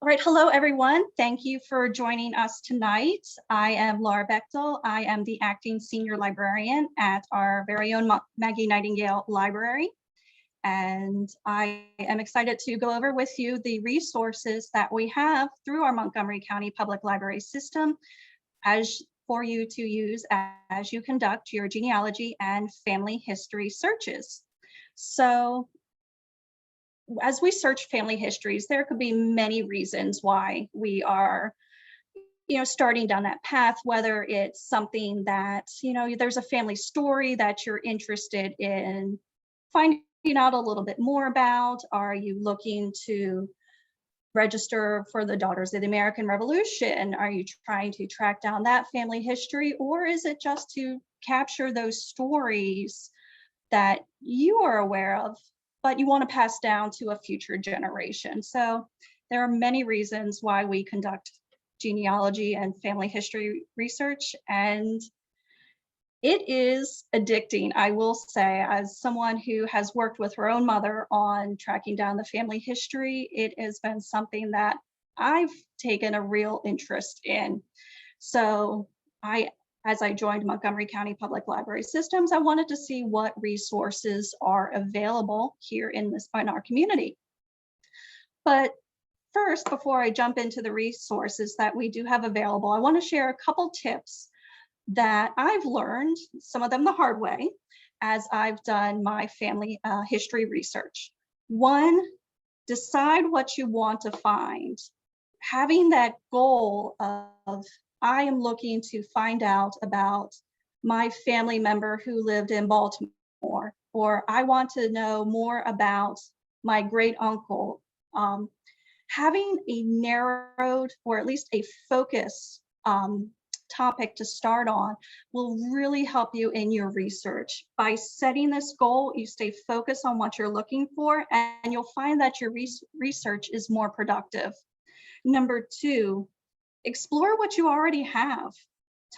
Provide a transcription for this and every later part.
All right, hello everyone. Thank you for joining us tonight. I am Laura Bechtel. I am the acting senior librarian at our very own Maggie Nightingale Library. And I am excited to go over with you the resources that we have through our Montgomery County Public Library system for you to use as you conduct your genealogy and family history searches. So as we search family histories, there could be many reasons why we are, starting down that path, whether it's something that, there's a family story that you're interested in finding out a little bit more about. Are you looking to register for the Daughters of the American Revolution? Are you trying to track down that family history? Or is it just to capture those stories that you are aware of, but you want to pass down to a future generation? So there are many reasons why we conduct genealogy and family history research, and it is addicting, I will say. As someone who has worked with her own mother on tracking down the family history, it has been something that I've taken a real interest in. So as I joined Montgomery County Public Library Systems, I wanted to see what resources are available here in our community. But first, before I jump into the resources that we do have available, I want to share a couple tips that I've learned, some of them the hard way, as I've done my family history research. One, decide what you want to find. Having that goal of, I am looking to find out about my family member who lived in Baltimore, or I want to know more about my great uncle. Having a narrowed, or at least a focus topic to start on will really help you in your research. By setting this goal, you stay focused on what you're looking for, and you'll find that your research is more productive. Number two, explore what you already have.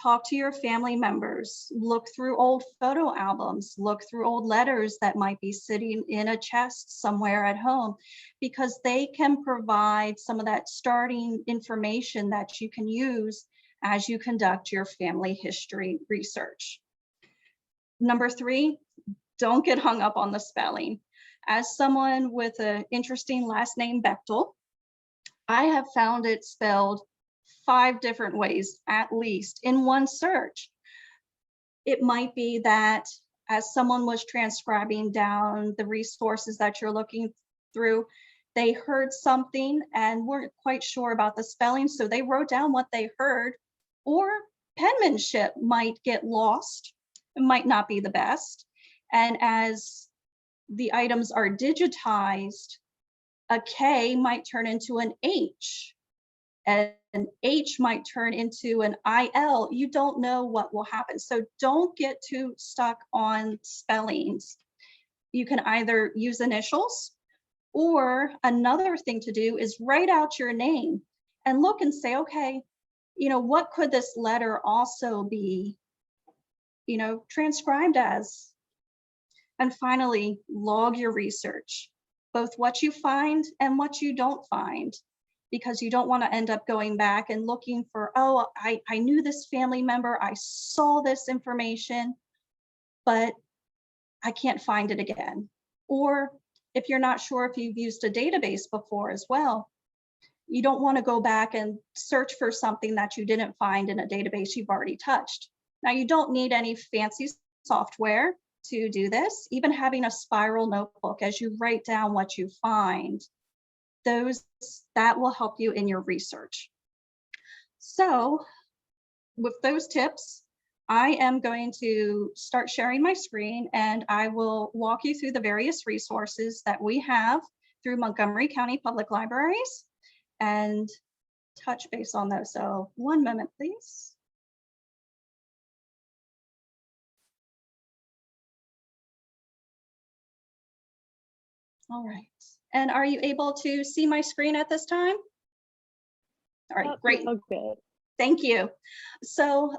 Talk to your family members, look through old photo albums, look through old letters that might be sitting in a chest somewhere at home, because they can provide some of that starting information that you can use as you conduct your family history research. Number three, don't get hung up on the spelling. As someone with an interesting last name, Bechtel, I have found it spelled 5 different ways, at least, in one search. It might be that as someone was transcribing down the resources that you're looking through, they heard something and weren't quite sure about the spelling, so they wrote down what they heard. Or penmanship might get lost, it might not be the best. And as the items are digitized, a K might turn into an H, and an H might turn into an IL. You don't know what will happen. So don't get too stuck on spellings. You can either use initials, or another thing to do is write out your name and look and say, okay, what could this letter also be, transcribed as? And finally, log your research, both what you find and what you don't find, because you don't want to end up going back and looking for, oh, I knew this family member, I saw this information, but I can't find it again. Or if you're not sure if you've used a database before as well, you don't want to go back and search for something that you didn't find in a database you've already touched. Now, you don't need any fancy software to do this. Even having a spiral notebook as you write down what you find, that will help you in your research. So with those tips, I am going to start sharing my screen, and I will walk you through the various resources that we have through Montgomery County Public Libraries and touch base on those. So one moment, please. All right. And are you able to see my screen at this time? All right, great. Okay. Thank you. So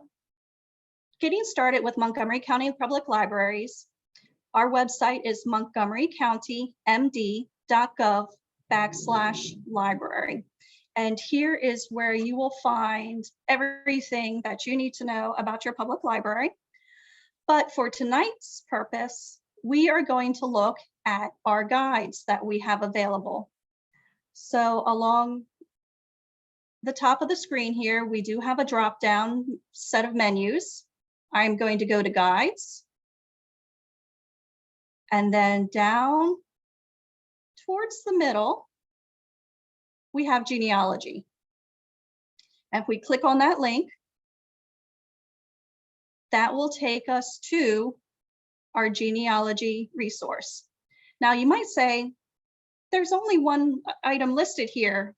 getting started with Montgomery County Public Libraries, our website is montgomerycountymd.gov/library. And here is where you will find everything that you need to know about your public library. But for tonight's purpose, we are going to look at our guides that we have available. So along the top of the screen here, we do have a drop-down set of menus. I'm going to go to Guides. And then down towards the middle, we have Genealogy. And if we click on that link, that will take us to our genealogy resource. Now you might say, there's only one item listed here.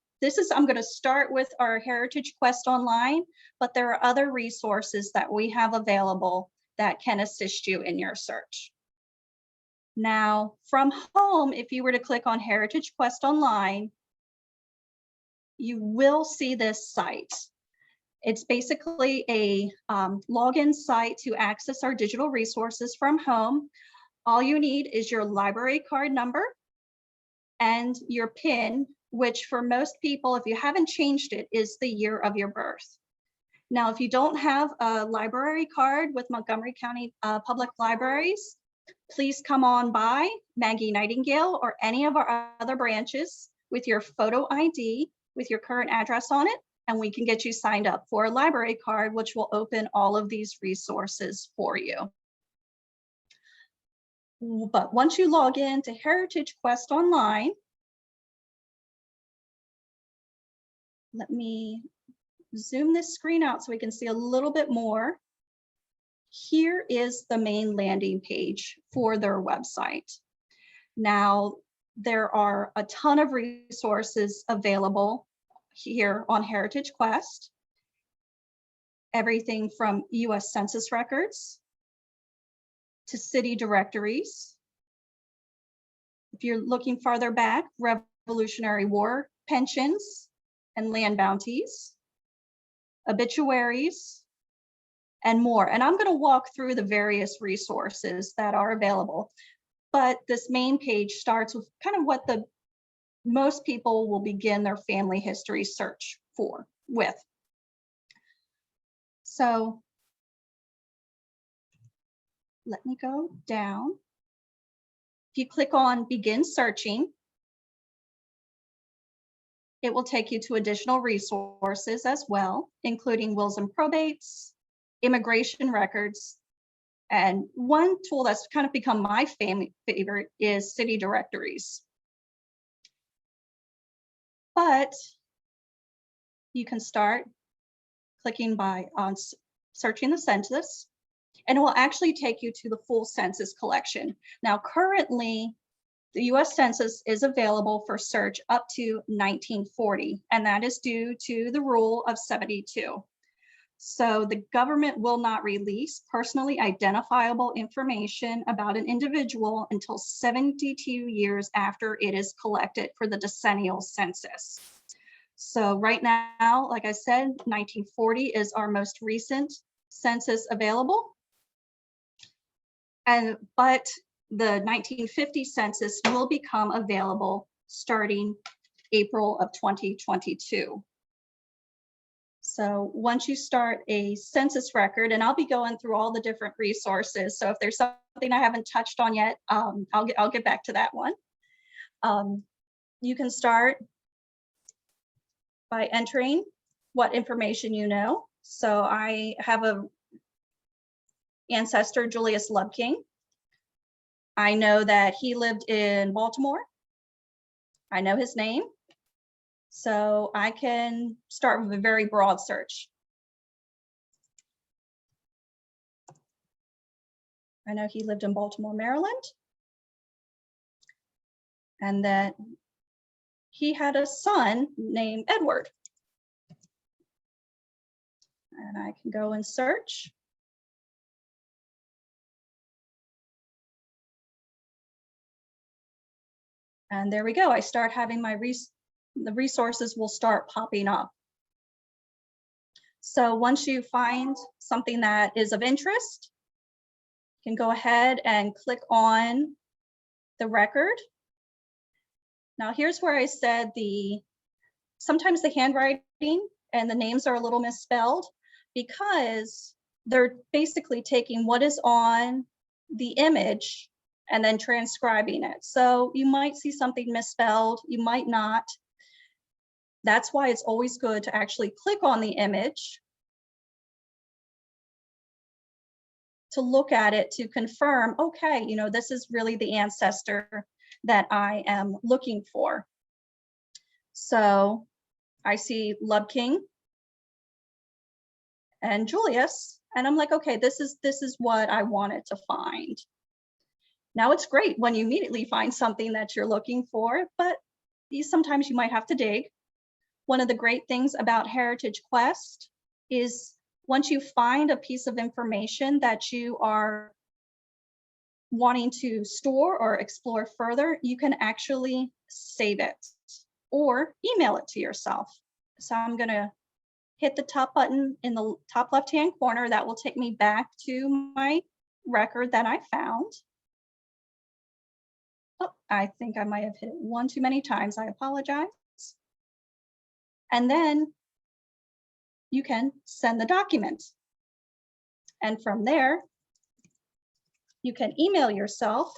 I'm going to start with our Heritage Quest Online, but there are other resources that we have available that can assist you in your search. Now, from home, if you were to click on Heritage Quest Online, you will see this site. It's basically a login site to access our digital resources from home. All you need is your library card number and your PIN, which for most people, if you haven't changed it, is the year of your birth. Now, if you don't have a library card with Montgomery County Public Libraries, please come on by Maggie Nightingale or any of our other branches with your photo ID with your current address on it, and we can get you signed up for a library card, which will open all of these resources for you. But once you log in to Heritage Quest Online, let me zoom this screen out so we can see a little bit more. Here is the main landing page for their website. Now, there are a ton of resources available here on Heritage Quest. Everything from US Census records to city directories. If you're looking farther back, Revolutionary War pensions and land bounties, obituaries, and more. And I'm going to walk through the various resources that are available. But this main page starts with kind of what most people will begin their family history search with. So let me go down. If you click on Begin Searching, it will take you to additional resources as well, including wills and probates, immigration records, and one tool that's kind of become my favorite is city directories. But you can start clicking on searching the census, and it will actually take you to the full census collection. Now, currently, the US Census is available for search up to 1940, and that is due to the rule of 72. So the government will not release personally identifiable information about an individual until 72 years after it is collected for the decennial census. So right now, like I said, 1940 is our most recent census available. But the 1950 census will become available starting April of 2022. So once you start a census record, and I'll be going through all the different resources. So if there's something I haven't touched on yet, I'll get back to that one. You can start by entering what information you know. So I have a ancestor, Julius Lubking. I know that he lived in Baltimore. I know his name. So I can start with a very broad search. I know he lived in Baltimore, Maryland. And that he had a son named Edward. And I can go and search. And there we go. I start having the resources will start popping up. So once you find something that is of interest, you can go ahead and click on the record. Now here's where I said the sometimes the handwriting and the names are a little misspelled because they're basically taking what is on the image and then transcribing it. So you might see something misspelled, you might not. That's why it's always good to actually click on the image to look at it to confirm, okay, you know, this is really the ancestor that I am looking for. So I see Lubking and Julius, and I'm like, okay, this is what I wanted to find. Now it's great when you immediately find something that you're looking for, but sometimes you might have to dig. One of the great things about Heritage Quest is once you find a piece of information that you are wanting to store or explore further, you can actually save it or email it to yourself. So I'm gonna hit the top button in the top left-hand corner. That will take me back to my record that I found. Oh, I think I might have hit it one too many times. I apologize. And then you can send the document. And from there, you can email yourself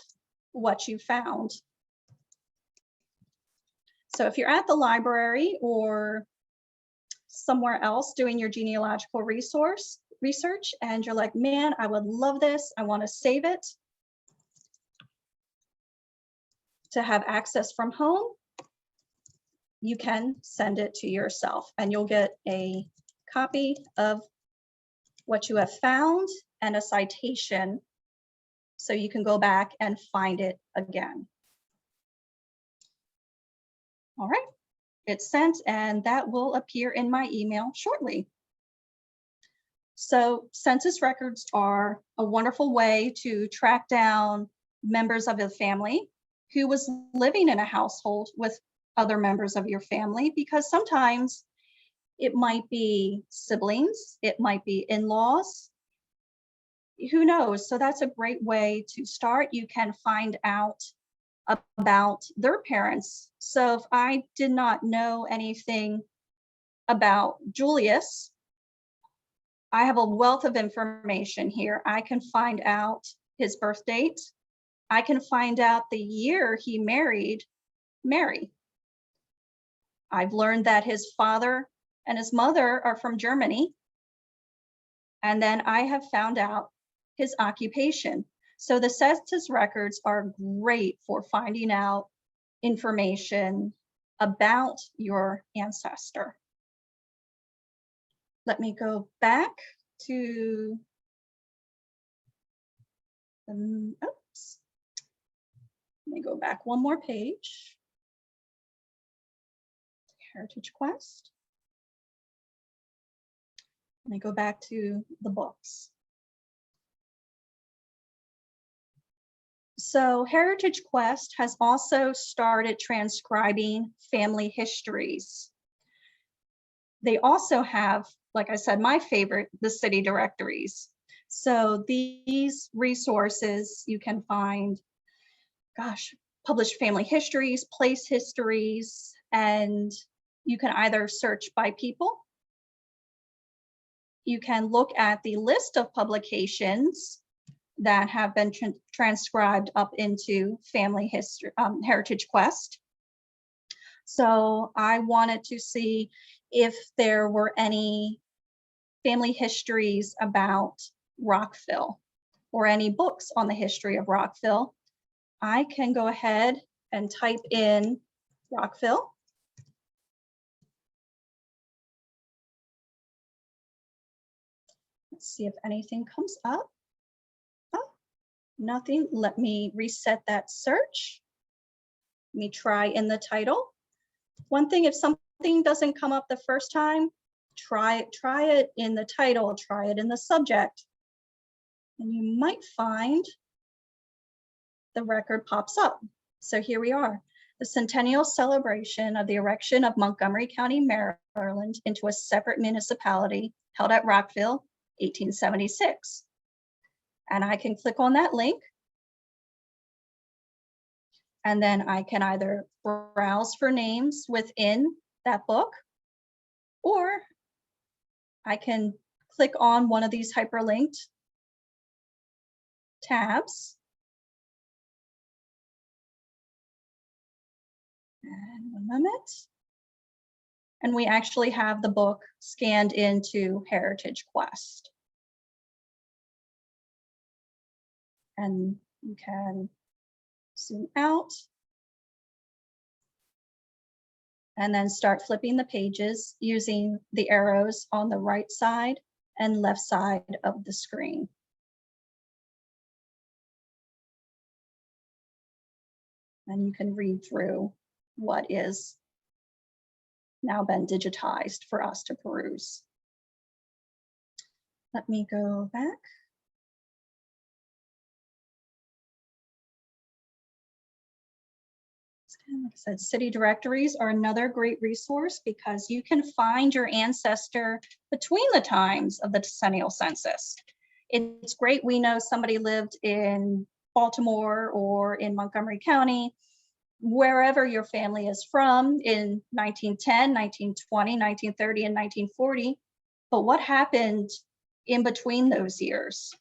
what you found. So if you're at the library or somewhere else doing your genealogical research and you're like, man, I would love this, I want to save it to have access from home, you can send it to yourself and you'll get a copy of what you have found and a citation so you can go back and find it again. All right, it's sent and that will appear in my email shortly. So census records are a wonderful way to track down members of a family who was living in a household with other members of your family, because sometimes it might be siblings, it might be in-laws, who knows? So that's a great way to start. You can find out about their parents. So if I did not know anything about Julius, I have a wealth of information here. I can find out his birth date. I can find out the year he married Mary. I've learned that his father and his mother are from Germany. And then I have found out his occupation. So the census records are great for finding out information about your ancestor. Let me go back to, oops. Let me go back one more page. Heritage Quest. Let me go back to the books. So Heritage Quest has also started transcribing family histories. They also have, like I said, my favorite, the city directories. So these resources you can find, gosh, published family histories, place histories, and you can either search by people. You can look at the list of publications that have been transcribed up into family history, Heritage Quest. So I wanted to see if there were any family histories about Rockville or any books on the history of Rockville. I can go ahead and type in Rockville. Let's see if anything comes up. Oh, nothing. Let me reset that search. Let me try in the title. One thing, if something doesn't come up the first time, try it in the title, try it in the subject, and you might find the record pops up. So here we are, the centennial celebration of the erection of Montgomery County, Maryland into a separate municipality held at Rockville, 1876. And I can click on that link. And then I can either browse for names within that book, or I can click on one of these hyperlinked tabs. And one moment. And we actually have the book scanned into Heritage Quest. And you can zoom out and then start flipping the pages using the arrows on the right side and left side of the screen. And you can read through what is now been digitized for us to peruse. Let me go back. Like I said, city directories are another great resource because you can find your ancestor between the times of the decennial census. It's great. We know somebody lived in Baltimore or in Montgomery County, wherever your family is from in 1910, 1920, 1930, and 1940. But what happened in between those years?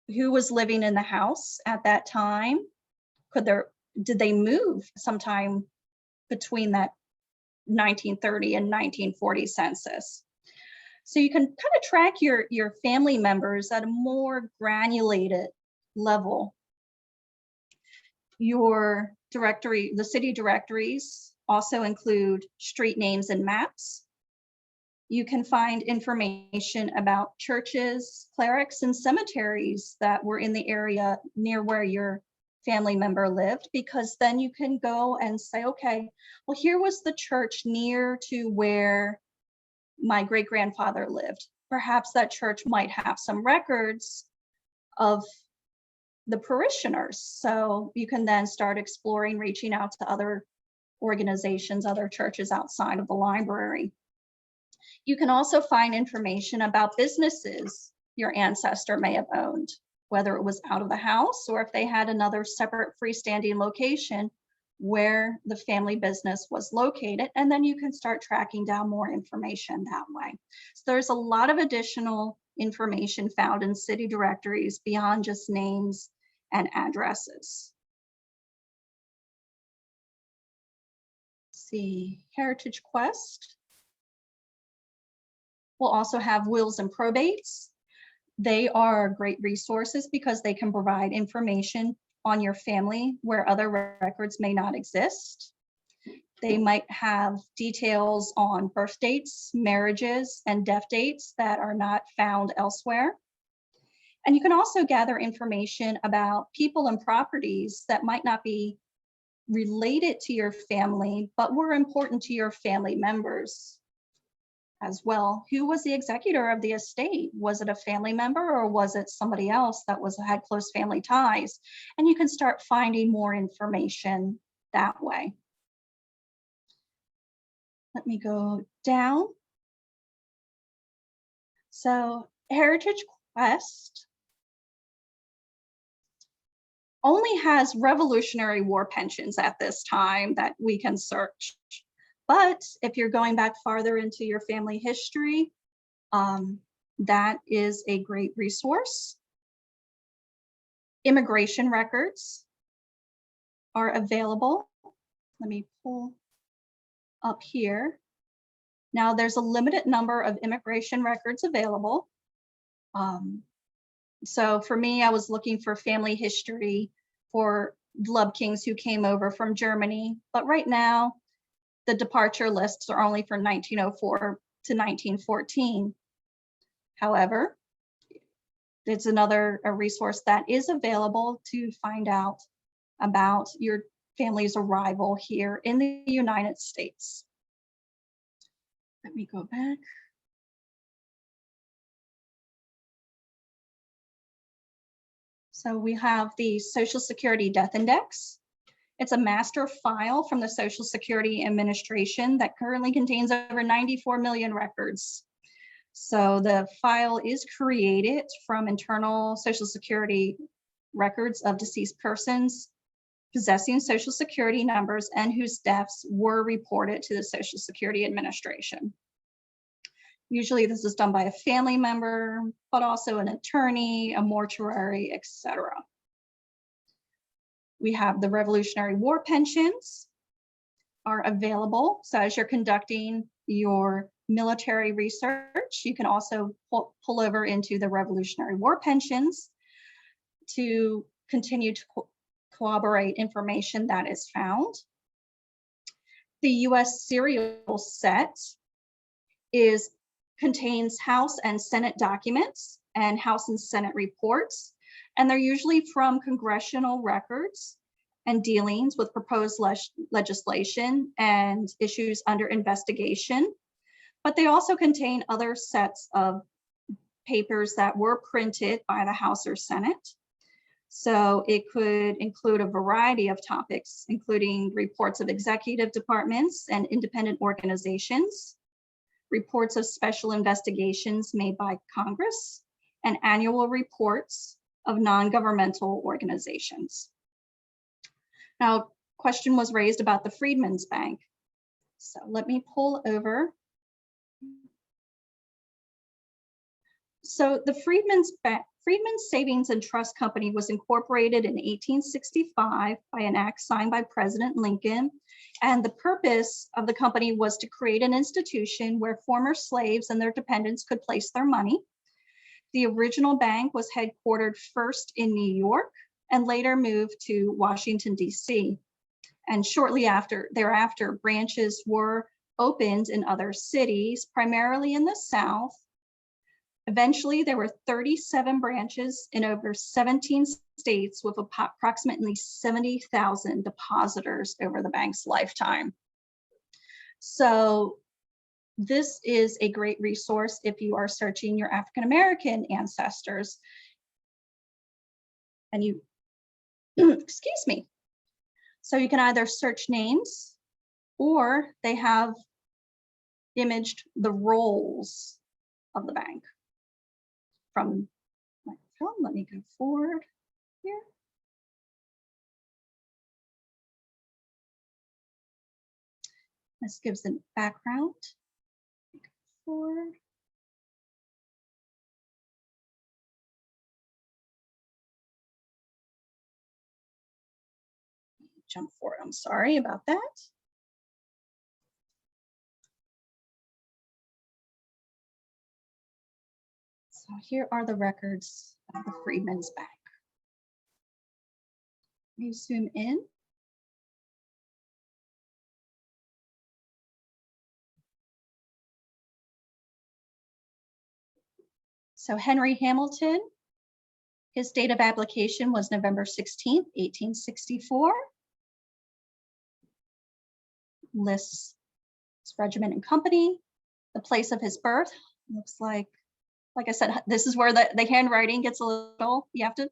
Who was living in the house at that time? Did they move sometime between that 1930 and 1940 census? So you can kind of track your family members at a more granulated level. Your directory, the city directories, also include street names and maps. You can find information about churches, clerics, and cemeteries that were in the area near where your family member lived, because then you can go and say, okay, well, here was the church near to where my great-grandfather lived. Perhaps that church might have some records of the parishioners. So you can then start exploring, reaching out to other organizations, other churches outside of the library. You can also find information about businesses your ancestor may have owned, whether it was out of the house or if they had another separate freestanding location where the family business was located. And then you can start tracking down more information that way. So there's a lot of additional information found in city directories beyond just names and addresses. Let's see, Heritage Quest will also have wills and probates. They are great resources because they can provide information on your family where other records may not exist. They might have details on birth dates, marriages, and death dates that are not found elsewhere. And you can also gather information about people and properties that might not be related to your family, but were important to your family members as well. Who was the executor of the estate? Was it a family member or was it somebody else that had close family ties? And you can start finding more information that way. Let me go down. So Heritage Quest only has Revolutionary War pensions at this time that we can search. But if you're going back farther into your family history, that is a great resource. Immigration records are available. Let me pull up here. Now there's a limited number of immigration records available. So for me, I was looking for family history for Lubkings who came over from Germany, but right now, the departure lists are only for 1904 to 1914. However, it's another resource that is available to find out about your family's arrival here in the United States. Let me go back. So we have the Social Security Death Index. It's a master file from the Social Security Administration that currently contains over 94 million records. So the file is created from internal Social Security records of deceased persons possessing Social Security numbers and whose deaths were reported to the Social Security Administration. Usually this is done by a family member, but also an attorney, a mortuary, etc. We have the Revolutionary War pensions are available. So as you're conducting your military research, you can also pull over into the Revolutionary War pensions to continue to corroborate information that is found. The U.S. serial set contains House and Senate documents and House and Senate reports, and they're usually from congressional records and dealings with proposed legislation and issues under investigation. But they also contain other sets of papers that were printed by the House or Senate. So it could include a variety of topics, including reports of executive departments and independent organizations, reports of special investigations made by Congress, and annual reports of non-governmental organizations. Now, a question was raised about the Freedmen's Bank. So let me pull over. So the Freedmen's Savings and Trust Company was incorporated in 1865 by an act signed by President Lincoln. And the purpose of the company was to create an institution where former slaves and their dependents could place their money. The original bank was headquartered first in New York and later moved to Washington, D.C. And shortly thereafter, branches were opened in other cities, primarily in the South. Eventually, there were 37 branches in over 17 states with approximately 70,000 depositors over the bank's lifetime. So this is a great resource if you are searching your African-American ancestors. And you, excuse me. So you can either search names or they have imaged the roles of the bank. From my film, let me go forward here. This gives a background. Go forward. Jump forward, I'm sorry about that. So here are the records of the Freedmen's Bank. You zoom in. So Henry Hamilton, his date of application was November 16th, 1864. Lists his regiment and company, the place of his birth. Looks like I said, this is where the handwriting gets a little, you have to,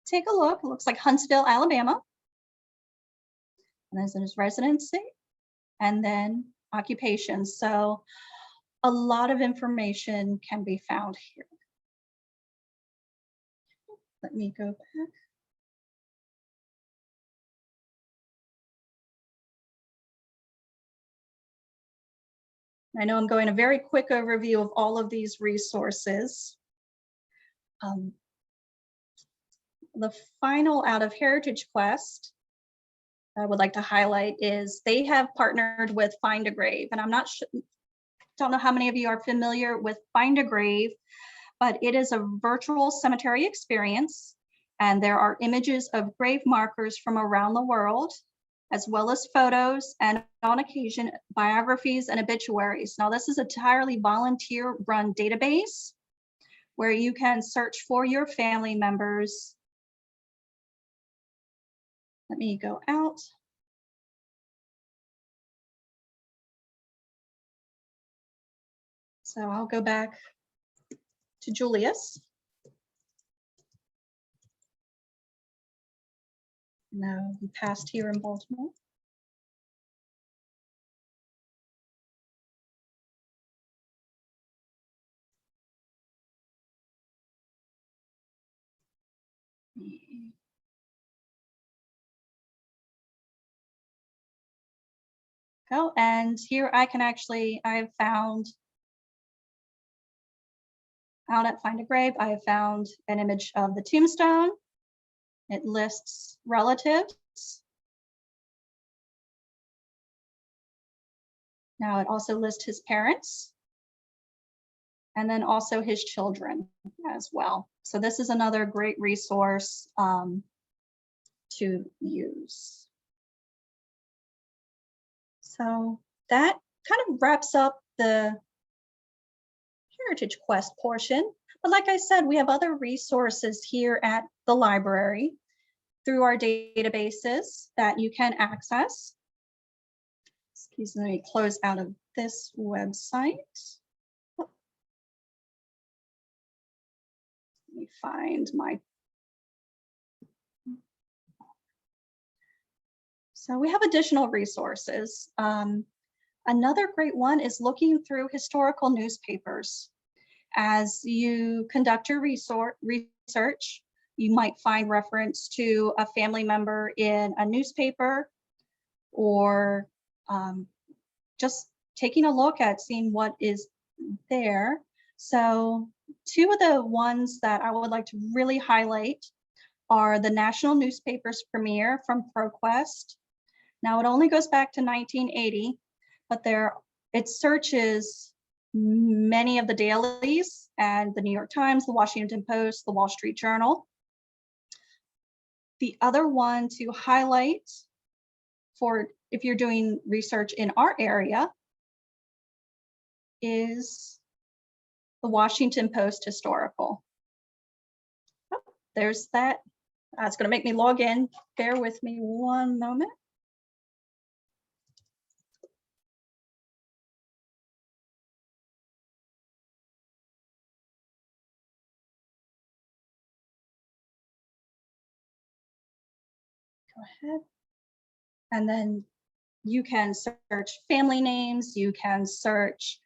take a look. It looks like Huntsville, Alabama. And then his residency and then occupation. So a lot of information can be found here. Let me go back. I know I'm going a very quick overview of all of these resources. The final out of Heritage Quest I would like to highlight is they have partnered with Find a Grave, and don't know how many of you are familiar with Find a Grave, but it is a virtual cemetery experience, and there are images of grave markers from around the world, as well as photos and on occasion biographies and obituaries. Now this is an entirely volunteer-run database where you can search for your family members. Let me go out. So I'll go back to Julius. No, we passed here in Baltimore. go. And here I can actually, I've found out at Find a Grave, I have found an image of the tombstone. It lists relatives. Now it also lists his parents and then also his children as well. So this is another great resource to use. So that kind of wraps up the Heritage Quest portion. But like I said, we have other resources here at the library through our databases that you can access. Excuse me, let me close out of this website. Let me find my. So we have additional resources. Another great one is looking through historical newspapers. As you conduct your research, you might find reference to a family member in a newspaper, or just taking a look at seeing what is there. So two of the ones that I would like to really highlight are the National Newspapers Premiere from ProQuest. Now it only goes back to 1980, but it searches many of the dailies and the New York Times, the Washington Post, the Wall Street Journal. The other one to highlight for if you're doing research in our area is the Washington Post Historical. Oh, there's that. It's going to make me log in. Bear with me one moment. Go ahead. And then you can search family names, you can search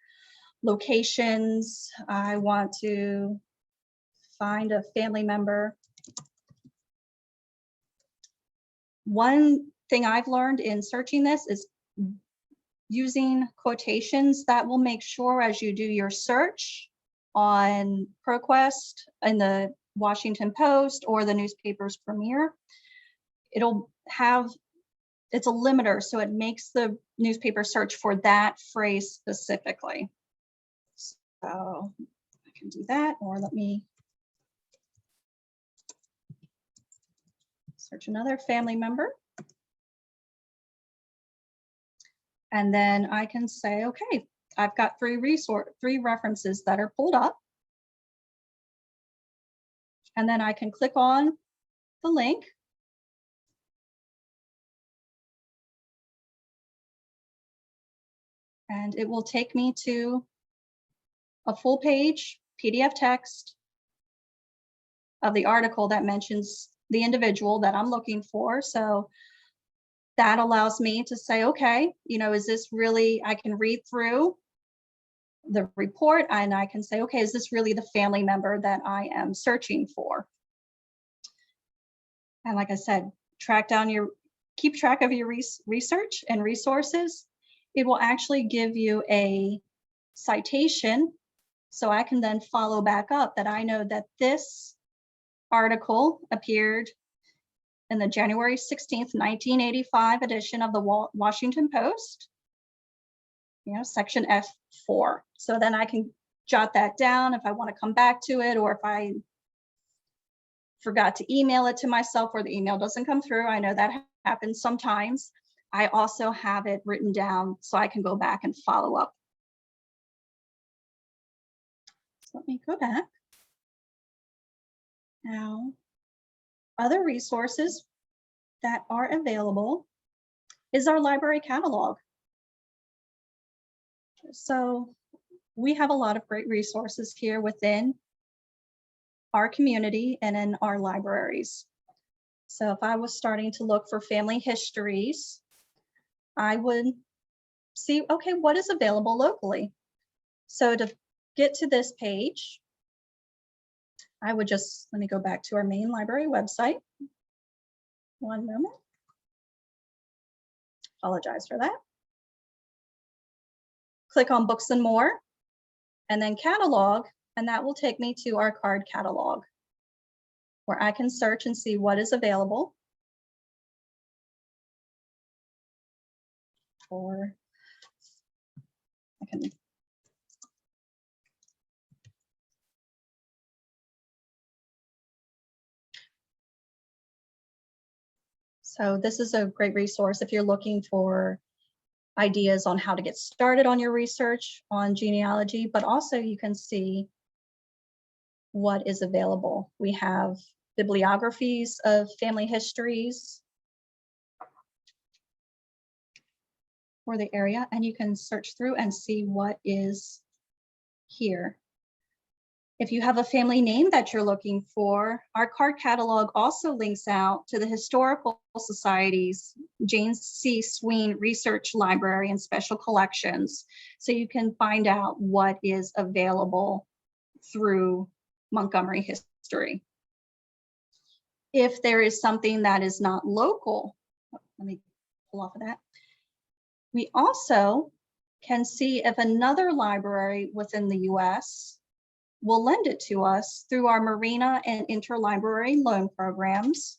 locations. I want to find a family member. One thing I've learned in searching this is using quotations that will make sure as you do your search on ProQuest in the Washington Post or the newspaper's Premiere, it's a limiter, so it makes the newspaper search for that phrase specifically. So I can do that, or let me search another family member. And then I can say, okay, I've got three references that are pulled up. And then I can click on the link. And it will take me to a full page PDF text of the article that mentions the individual that I'm looking for. So that allows me to say, okay, is this really, I can read through the report and I can say, okay, is this really the family member that I am searching for? And like I said, keep track of your research and resources. It will actually give you a citation, so I can then follow back up that I know that this article appeared in the January 16th, 1985 edition of the Washington Post, section F4. So then I can jot that down if I want to come back to it, or if I forgot to email it to myself or the email doesn't come through. I know that happens sometimes. I also have it written down so I can go back and follow up. So let me go back. Now, other resources that are available is our library catalog. So we have a lot of great resources here within our community and in our libraries. So if I was starting to look for family histories, I would see, okay, what is available locally? So to get to this page, I would let me go back to our main library website. One moment. Apologize for that. click on Books and More, and then Catalog, and that will take me to our card catalog, where I can search and see what is available. Or I can So this is a great resource if you're looking for ideas on how to get started on your research on genealogy, but also you can see what is available. We have bibliographies of family histories for the area, and you can search through and see what is here. If you have a family name that you're looking for, our card catalog also links out to the Historical Society's James C. Sween Research Library and Special Collections, so you can find out what is available through Montgomery history. If there is something that is not local, let me pull off of that. We also can see if another library within the US will lend it to us through our Marina and interlibrary loan programs.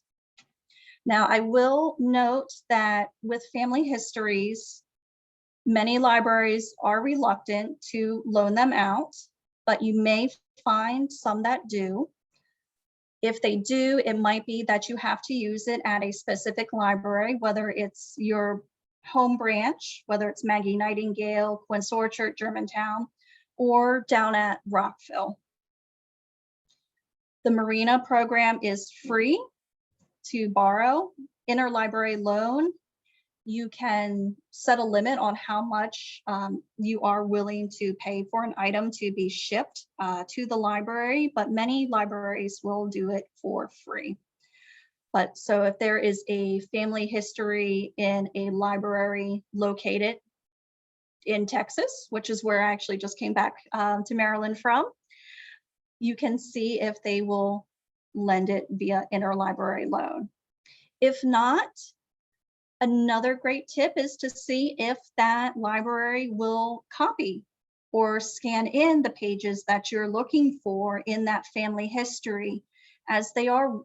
Now, I will note that with family histories, many libraries are reluctant to loan them out, but you may find some that do. If they do, it might be that you have to use it at a specific library, whether it's your home branch, whether it's Maggie Nightingale, Quince Orchard, Germantown, or down at Rockville. The Marina program is free to borrow. Interlibrary loan, you can set a limit on how much you are willing to pay for an item to be shipped to the library, but many libraries will do it for free. But so if there is a family history in a library located in Texas, which is where I actually just came back to Maryland from, you can see if they will lend it via interlibrary loan. If not, another great tip is to see if that library will copy or scan in the pages that you're looking for in that family history, as they are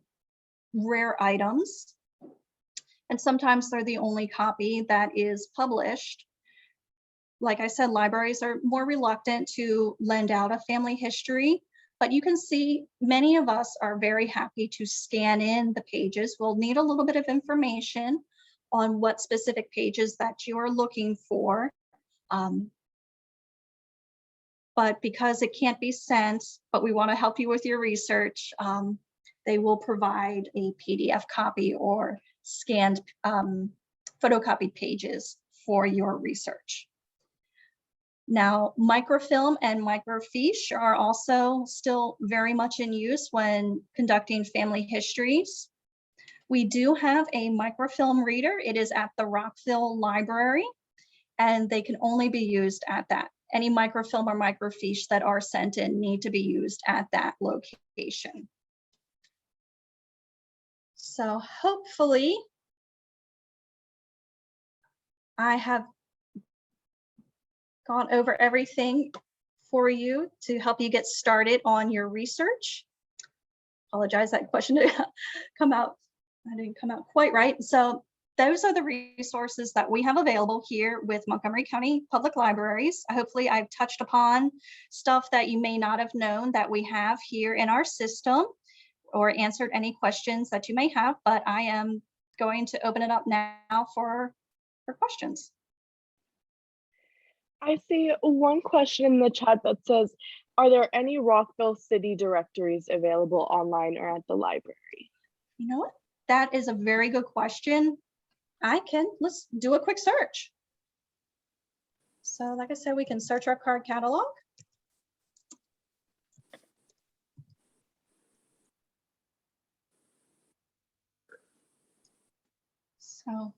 rare items. And sometimes they're the only copy that is published. Like I said, libraries are more reluctant to lend out a family history, but you can see many of us are very happy to scan in the pages. We'll need a little bit of information on what specific pages that you are looking for. But because it can't be sent, but we want to help you with your research, they will provide a PDF copy or scanned photocopied pages for your research. Now, microfilm and microfiche are also still very much in use when conducting family histories. We do have a microfilm reader. It is at the Rockville Library, and they can only be used at that. Any microfilm or microfiche that are sent in need to be used at that location. So hopefully I have gone over everything for you to help you get started on your research. Apologize, that question didn't come out. I didn't come out quite right. So those are the resources that we have available here with Montgomery County Public Libraries. Hopefully I've touched upon stuff that you may not have known that we have here in our system, or answered any questions that you may have, but I am going to open it up now for questions. I see one question in the chat that says, are there any Rockville city directories available online or at the library? You know what? That is a very good question. Let's do a quick search. So like I said, we can search our card catalog. So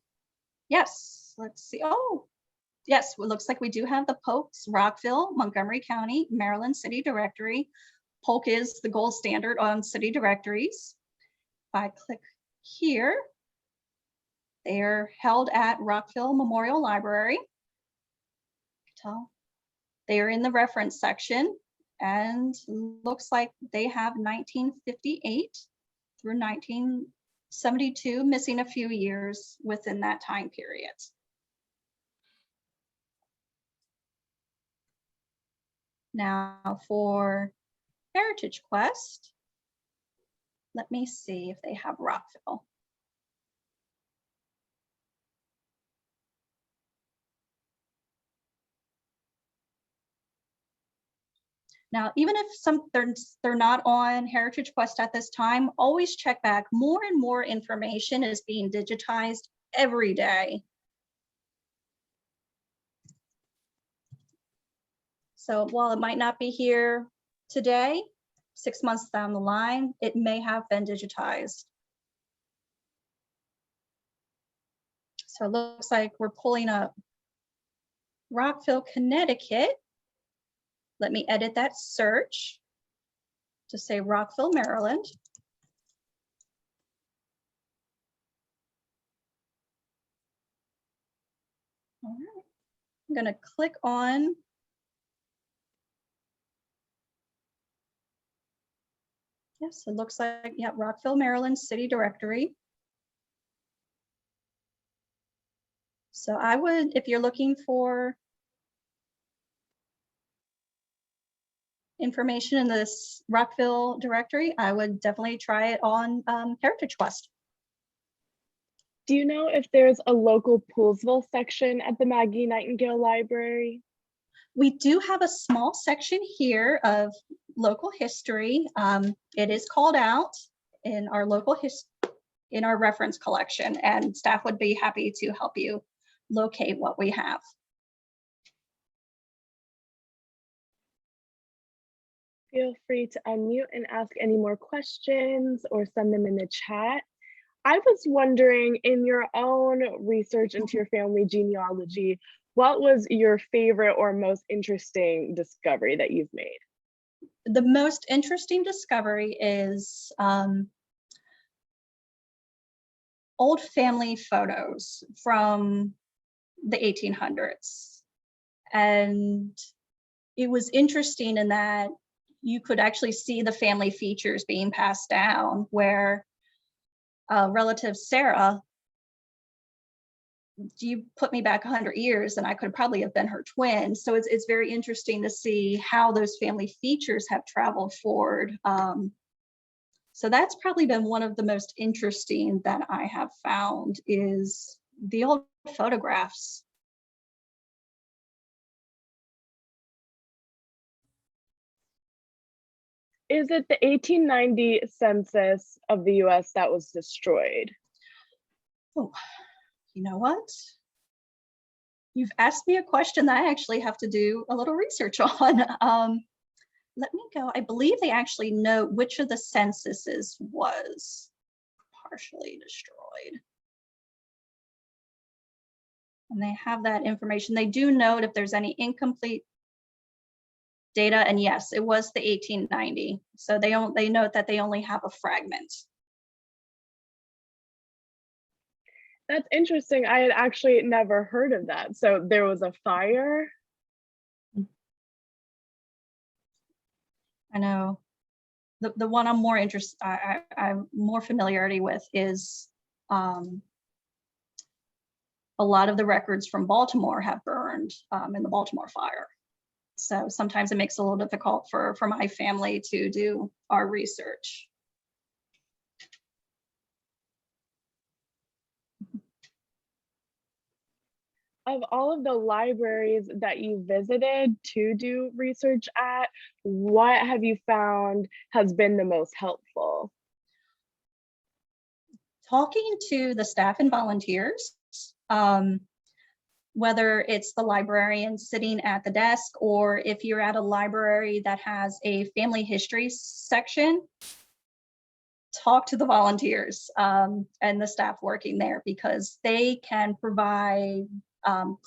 yes, let's see. Oh, yes, it looks like we do have the Polk's Rockville, Montgomery County, Maryland City Directory. Polk is the gold standard on city directories. If I click here, they're held at Rockville Memorial Library. They are in the reference section, and looks like they have 1958 through 1972, missing a few years within that time period. Now for Heritage Quest, let me see if they have Rockville. Now, even if they're not on Heritage Quest at this time, always check back. More and more information is being digitized every day. So while it might not be here today, 6 months down the line, it may have been digitized. So it looks like we're pulling up Rockville, Connecticut. Let me edit that search to say Rockville, Maryland. All right. I'm going to click on yes, it looks like, yeah, Rockville, Maryland City Directory. So I would, if you're looking for information in this Rockville directory, I would definitely try it on Heritage Quest. Do you know if there's a local Poolsville section at the Maggie Nightingale Library? We do have a small section here of local history. It is called out in our in our reference collection, and staff would be happy to help you locate what we have. Feel free to unmute and ask any more questions or send them in the chat. I was wondering, in your own research into your family genealogy, what was your favorite or most interesting discovery that you've made? The most interesting discovery is old family photos from the 1800s. And it was interesting in that you could actually see the family features being passed down, where relative Sarah, you put me back 100 years and I could probably have been her twin. So it's very interesting to see how those family features have traveled forward. So that's probably been one of the most interesting that I have found, is the old photographs. Is it the 1890 census of the US that was destroyed? Oh, you know what? You've asked me a question that I actually have to do a little research on. Let me go. I believe they actually note which of the censuses was partially destroyed. And they have that information. They do note if there's any incomplete data, and yes, it was the 1890. So they note that they only have a fragment. That's interesting. I had actually never heard of that. So there was a fire? I know. The one I'm more interested, I'm more familiarity with is a lot of the records from Baltimore have burned in the Baltimore fire. So sometimes it makes it a little difficult for my family to do our research. Of all of the libraries that you visited to do research at, what have you found has been the most helpful? Talking to the staff and volunteers, whether it's the librarian sitting at the desk, or if you're at a library that has a family history section, talk to the volunteers and the staff working there, because they can provide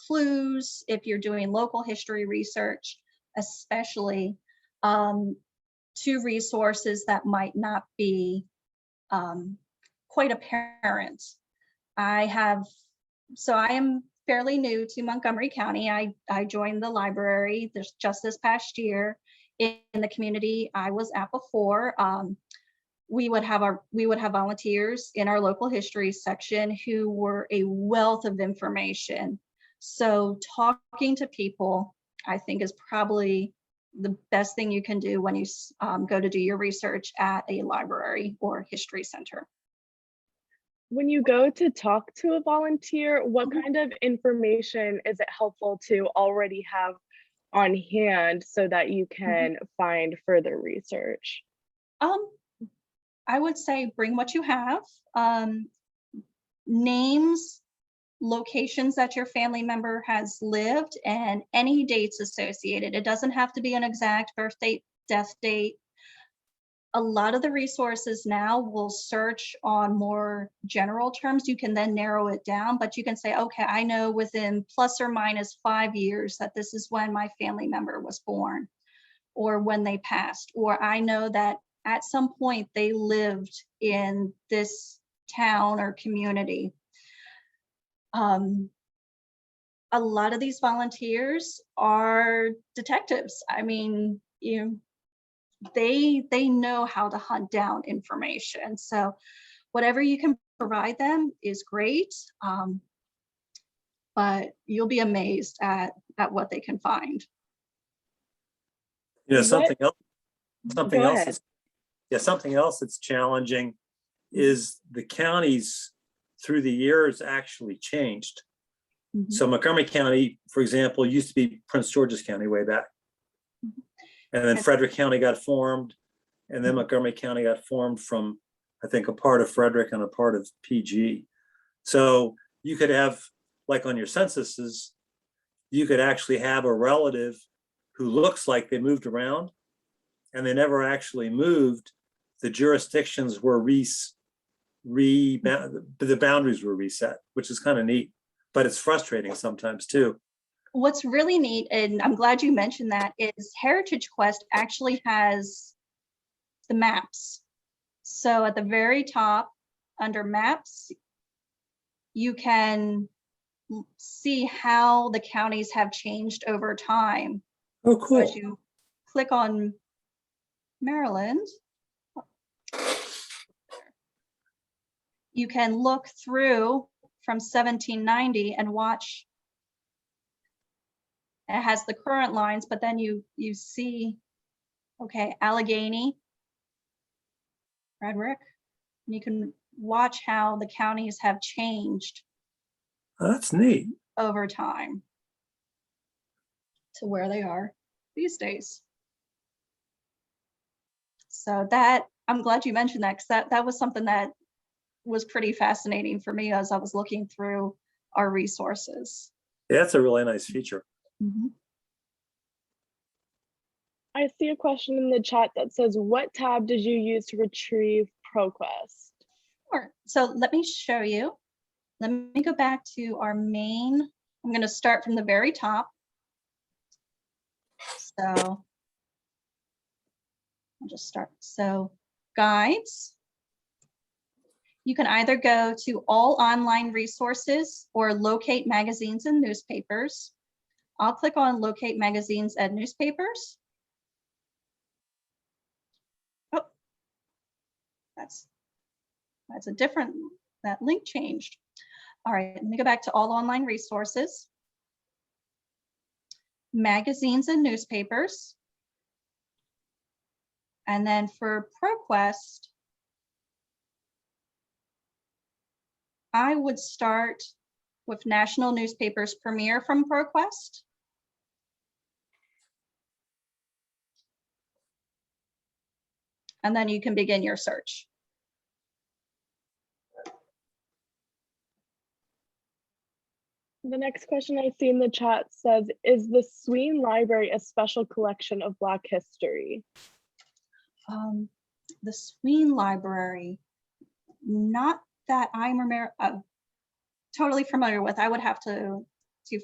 clues if you're doing local history research, especially to resources that might not be quite apparent. I am fairly new to Montgomery County. I joined the library just this past year in the community I was at before. We would have volunteers in our local history section who were a wealth of information. So talking to people, I think, is probably the best thing you can do when you go to do your research at a library or history center. When you go to talk to a volunteer, what kind of information is it helpful to already have on hand so that you can find further research? I would say bring what you have, names, locations that your family member has lived, and any dates associated. It doesn't have to be an exact birth date, death date. A lot of the resources now will search on more general terms. You can then narrow it down, but you can say, okay, I know within plus or minus 5 years that this is when my family member was born or when they passed, or I know that at some point they lived in this town or community. A lot of these volunteers are detectives. I mean, they know how to hunt down information. So whatever you can provide them is great, but you'll be amazed at what they can find. Something else that's challenging is the counties through the years actually changed. So Montgomery County, for example, used to be Prince George's County way back. And then Frederick County got formed, and then Montgomery County got formed from, I think, a part of Frederick and a part of PG. So you could have, like on your censuses, you could actually have a relative who looks like they moved around and they never actually moved. The jurisdictions were the boundaries were reset, which is kind of neat, but it's frustrating sometimes too. What's really neat, and I'm glad you mentioned that, is Heritage Quest actually has the maps. So at the very top, under maps, you can see how the counties have changed over time. Oh, cool. So as you click on Maryland, you can look through from 1790 and watch. It has the current lines, but then you see, okay, Allegheny, Frederick, and you can watch how the counties have changed. Oh, that's neat. Over time to where they are these days. So that, I'm glad you mentioned that, because that was something that was pretty fascinating for me as I was looking through our resources. Yeah, that's a really nice feature. I see a question in the chat that says, what tab did you use to retrieve ProQuest? Sure. So let me show you. Let me go back to our main. I'm going to start from the very top. So I'll just start. So guides. You can either go to all online resources or locate magazines and newspapers. I'll click on locate magazines and newspapers. Oh, that's a different, that link changed. All right, let me go back to all online resources. Magazines and newspapers. And then for ProQuest, I would start with National Newspapers Premier from ProQuest. And then you can begin your search. The next question I see in the chat says, is the Sween Library a special collection of Black history? The Sween Library, not that I'm totally familiar with. I would have to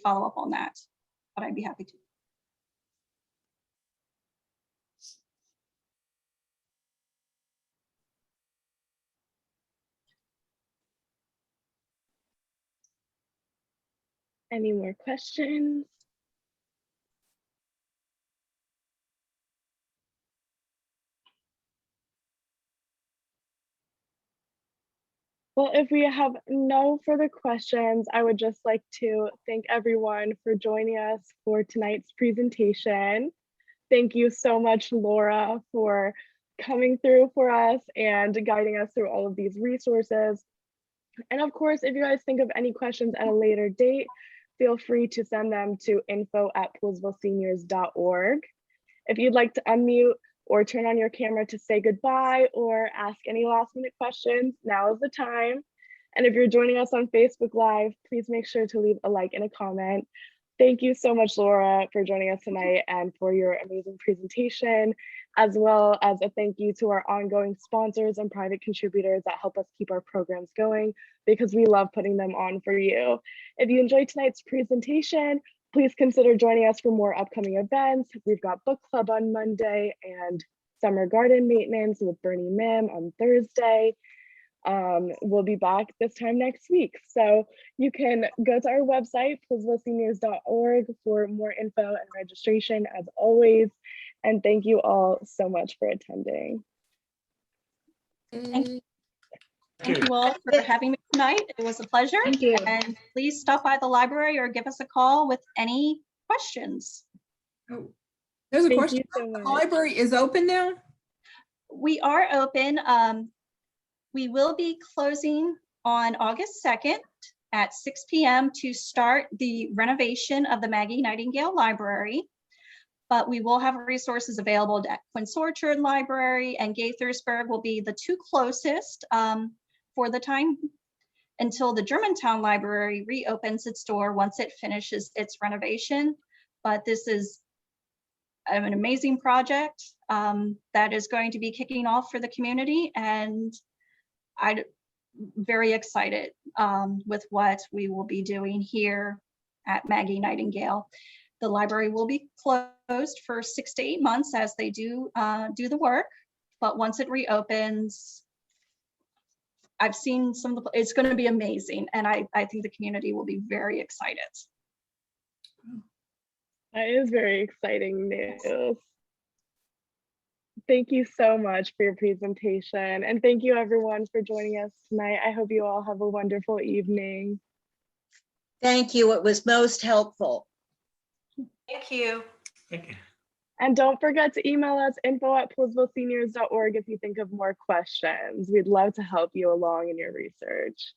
follow up on that, but I'd be happy to. Any more questions? Well, if we have no further questions, I would just like to thank everyone for joining us for tonight's presentation. Thank you so much, Laura, for coming through for us and guiding us through all of these resources. And of course, if you guys think of any questions at a later date, feel free to send them to info@poolesvilleseniors.org. If you'd like to unmute or turn on your camera to say goodbye or ask any last minute questions, now is the time. And if you're joining us on Facebook Live, please make sure to leave a like and a comment. Thank you so much, Laura, for joining us tonight and for your amazing presentation, as well as a thank you to our ongoing sponsors and private contributors that help us keep our programs going, because we love putting them on for you. If you enjoyed tonight's presentation, please consider joining us for more upcoming events. We've got book club on Monday and summer garden maintenance with Bernie Mim on Thursday. We'll be back this time next week. So you can go to our website, poolesvilleseniors.org, for more info and registration as always. And thank you all so much for attending. Thank you all for having me tonight. It was a pleasure. Thank you. And please stop by the library or give us a call with any questions. Oh, there's a Thank question. you so The much. library is open now? We are open. We will be closing on August 2nd at 6 p.m. to start the renovation of the Maggie Nightingale Library. But we will have resources available at Quince Orchard Library, and Gaithersburg will be the two closest for the time until the Germantown Library reopens its door once it finishes its renovation. But this is an amazing project that is going to be kicking off for the community, and I'm very excited with what we will be doing here at Maggie Nightingale. The library will be closed for 6 to 8 months as they do the work, but once it reopens, I've seen some of the, it's going to be amazing, and I think the community will be very excited. That is very exciting news. Thank you so much for your presentation, and thank you everyone for joining us tonight. I hope you all have a wonderful evening. Thank you. It was most helpful. Thank you. Thank you. And don't forget to email us info@poolesvilleseniors.org if you think of more questions. We'd love to help you along in your research.